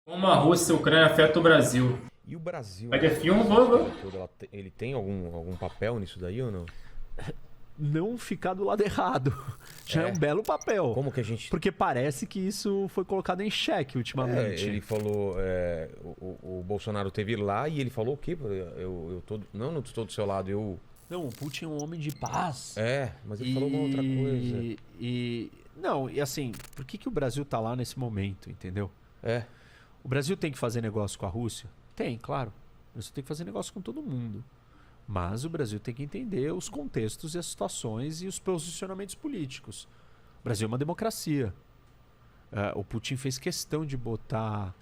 Como a Rússia e a Ucrânia afetam o Brasil. E o Brasil? Vai ter filme, vou. Ele tem algum papel nisso daí ou não? Não ficar do lado errado. Já é um belo papel. Como que a gente... Porque parece que isso foi colocado em xeque ultimamente. ele falou... o Bolsonaro teve lá e ele falou o quê? Não estou do seu lado, Não, o Putin é um homem de paz. Mas ele falou uma outra coisa. Não, e assim, por que o Brasil tá lá nesse momento, entendeu? O Brasil tem que fazer negócio com a Rússia? Tem, claro. O Brasil tem que fazer negócio com todo mundo. Mas o Brasil tem que entender os contextos e as situações e os posicionamentos políticos. O Brasil é uma democracia. O Putin fez questão de botar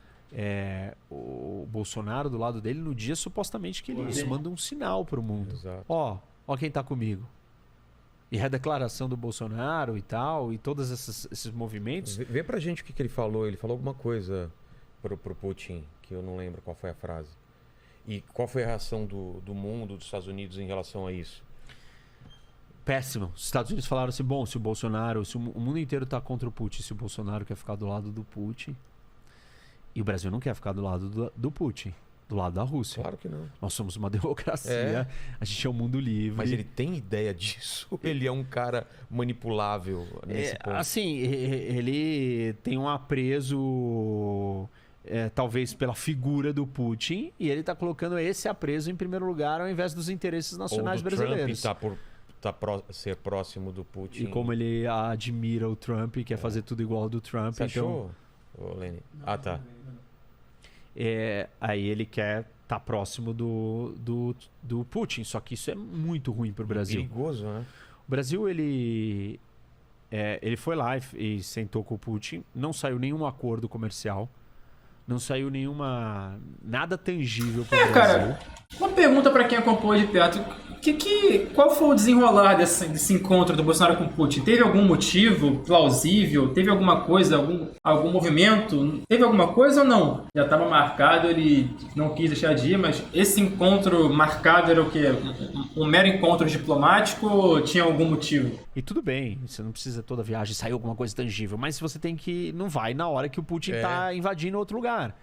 o Bolsonaro do lado dele no dia supostamente que isso manda um sinal para o mundo. Exato. Ó quem tá comigo. E a declaração do Bolsonaro e tal, e todos esses movimentos... Vê pra gente o que ele falou. Ele falou alguma coisa pro Putin, que eu não lembro qual foi a frase. E qual foi a reação do mundo, dos Estados Unidos em relação a isso? Péssimo. Os Estados Unidos falaram assim, bom, se o Bolsonaro... Se o mundo inteiro tá contra o Putin, se o Bolsonaro quer ficar do lado do Putin... E o Brasil não quer ficar do lado do Putin. Do lado da Rússia. Claro que não. Nós somos uma democracia. A gente é um mundo livre. Mas ele tem ideia disso? Ele é um cara manipulável nesse ponto? Assim, ele tem um apreço... talvez pela figura do Putin, e ele está colocando esse apreço em primeiro lugar ao invés dos interesses nacionais brasileiros. Trump ser próximo do Putin. E como ele admira o Trump e quer fazer tudo igual ao do Trump. Você achou, Leni? Tá. Aí ele quer estar próximo do Putin, só que isso é muito ruim para o Brasil. Perigoso, né? O Brasil, ele foi lá e sentou com o Putin, não saiu nenhum acordo comercial. Não saiu nada tangível para o Brasil. Cara, uma pergunta para quem acompanhou de perto. Qual foi o desenrolar desse encontro do Bolsonaro com o Putin? Teve algum motivo plausível? Teve alguma coisa, algum movimento? Teve alguma coisa ou não? Já estava marcado, ele não quis deixar de ir, mas esse encontro marcado era o quê? Um mero encontro diplomático ou tinha algum motivo? E tudo bem, você não precisa toda viagem sair alguma coisa tangível, mas você tem que... Não vai na hora que o Putin está invadindo outro lugar.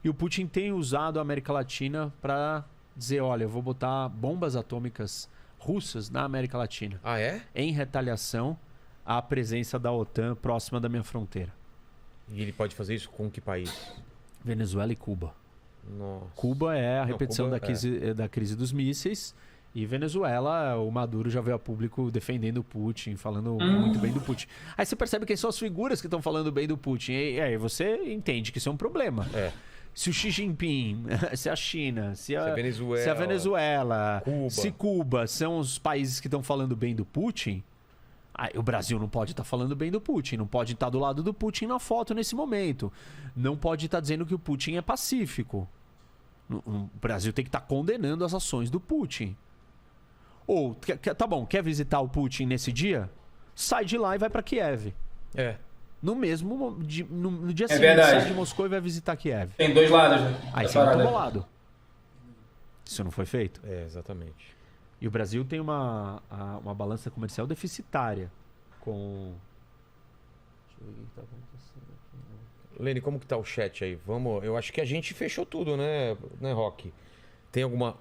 E o Putin tem usado a América Latina para dizer, olha, eu vou botar bombas atômicas russas na América Latina. Ah, é? Em retaliação à presença da OTAN próxima da minha fronteira. E ele pode fazer isso com que país? Venezuela e Cuba. Nossa. Cuba é a repetição da crise dos mísseis. E Venezuela, o Maduro já veio a público defendendo o Putin, falando muito bem do Putin. Aí você percebe quem são as figuras que estão falando bem do Putin. E aí você entende que isso é um problema. Se o Xi Jinping, se a China, se a Venezuela, se Cuba são os países que estão falando bem do Putin, aí o Brasil não pode estar falando bem do Putin, não pode estar do lado do Putin na foto nesse momento. Não pode estar dizendo que o Putin é pacífico. O Brasil tem que estar condenando as ações do Putin. Ou, tá bom, quer visitar o Putin nesse dia? Sai de lá e vai para Kiev. No dia seguinte, sai de Moscou e vai visitar Kiev. Tem dois lados, né? Aí você não tomou lado. Isso não foi feito? Exatamente. E o Brasil tem uma balança comercial deficitária com... Deixa eu ver o que tá acontecendo aqui. Leni, como que tá o chat aí? Vamos, eu acho que a gente fechou tudo, né, Rock? Tem alguma...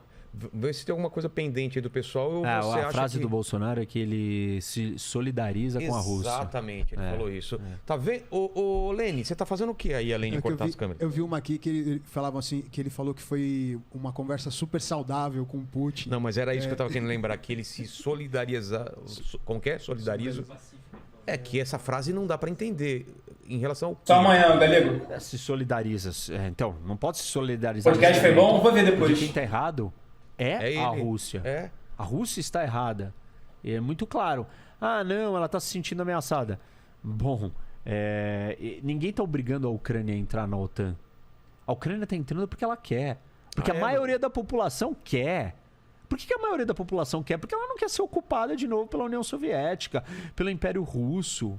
Vê se tem alguma coisa pendente aí do pessoal. Ou você a frase do Bolsonaro é que ele se solidariza com a Rússia. Exatamente, ele falou isso. Tá vendo? Ô, Leni, você tá fazendo o que aí, além de cortar as câmeras? Eu vi uma aqui que ele falava assim, que ele falou que foi uma conversa super saudável com o Putin. Não, mas era isso que eu tava querendo lembrar, que ele se solidariza... Como que é? Solidariza... É que essa frase não dá pra entender em relação ao... Só amanhã, galego. Se solidariza. Então, não pode se solidarizar. O podcast foi bom? Vou ver depois. Quem tá errado... É a Rússia. A Rússia está errada. E é muito claro. Ah, não, ela está se sentindo ameaçada. Bom, ninguém está obrigando a Ucrânia a entrar na OTAN. A Ucrânia está entrando porque ela quer. Porque a maioria da população quer. Por que a maioria da população quer? Porque ela não quer ser ocupada de novo pela União Soviética, pelo Império Russo.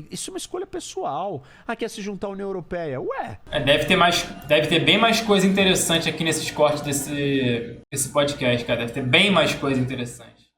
Isso é uma escolha pessoal. Quer se juntar à União Europeia? Deve ter bem mais coisa interessante aqui nesses cortes desse podcast, cara. Deve ter bem mais coisa interessante.